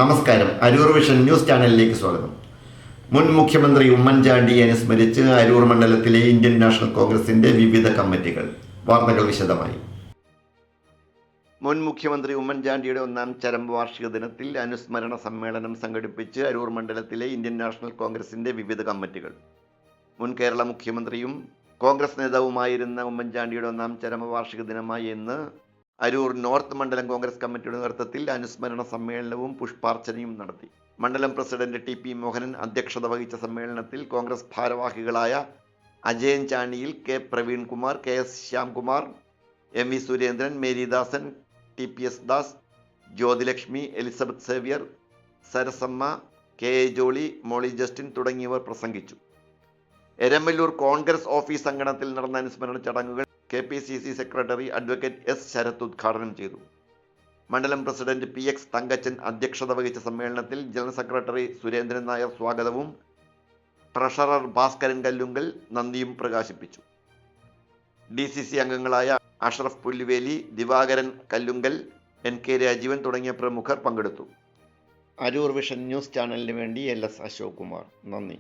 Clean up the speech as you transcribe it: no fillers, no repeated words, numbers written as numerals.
നമസ്കാരം. Aroor vision news ചാനലിലേക്ക് സ്വാഗതം. മുൻ മുഖ്യമന്ത്രി ഉമ്മൻചാണ്ടിയെ അനുസ്മരിച്ച് അരൂർ മണ്ഡലത്തിലെ ഇന്ത്യൻ നാഷണൽ കോൺഗ്രസിന്റെ വിവിധ കമ്മിറ്റികൾ. വാർത്തകൾ വിശദമായി. മുൻ മുഖ്യമന്ത്രി ഉമ്മൻചാണ്ടിയുടെ 1-ാം ചരമവാർഷിക ദിനത്തിൽ അനുസ്മരണ സമ്മേളനം സംഘടിപ്പിച്ച് അരൂർ മണ്ഡലത്തിലെ ഇന്ത്യൻ നാഷണൽ കോൺഗ്രസിന്റെ വിവിധ കമ്മിറ്റികൾ. മുൻ കേരള മുഖ്യമന്ത്രിയും കോൺഗ്രസ് നേതാവുമായിരുന്ന ഉമ്മൻചാണ്ടിയുടെ 1-ാം ചരമവാർഷിക ദിനമായി ഇന്ന് അരൂർ നോർത്ത് മണ്ഡലം കോൺഗ്രസ് കമ്മിറ്റിയുടെ നേതൃത്വത്തിൽ അനുസ്മരണ സമ്മേളനവും പുഷ്പാർച്ചനയും നടത്തി. മണ്ഡലം പ്രസിഡന്റ് ടി.പി. മോഹനൻ അധ്യക്ഷത വഹിച്ച സമ്മേളനത്തിൽ കോൺഗ്രസ് ഭാരവാഹികളായ Ajayan Chaniyil, K Praveenkumar, K S Shyamkumar, M V Surendran, Merydasan, TPS. Das, Jyothilakshmi, Elizabeth Xavier, Sarasamma, K A Jolly, Molly Justin തുടങ്ങിയവർ പ്രസംഗിച്ചു. എരമല്ലൂർ കോൺഗ്രസ് ഓഫീസ് അങ്കണത്തിൽ നടന്ന അനുസ്മരണ ചടങ്ങുകൾ KPCC secretary advocate S Sarath ഉദ്ഘാടനം ചെയ്തു. മണ്ഡലം പ്രസിഡന്റ് PX തങ്കച്ചൻ അധ്യക്ഷത വഹിച്ച സമ്മേളനത്തിൽ ജനറൽ സെക്രട്ടറി സുരേന്ദ്രൻ നായർ സ്വാഗതവും ട്രഷറർ ഭാസ്കരൻ കല്ലുങ്കൽ നന്ദിയും പ്രകാശിപ്പിച്ചു. DCC അംഗങ്ങളായ അഷ്റഫ് പുല്ലുവേലി, ദിവാകരൻ കല്ലുങ്കൽ, NK രാജീവൻ തുടങ്ങിയ പ്രമുഖർ പങ്കെടുത്തു. അരൂർ വിഷൻ ന്യൂസ് ചാനലിന് വേണ്ടി LS അശോക് കുമാർ. നന്ദി.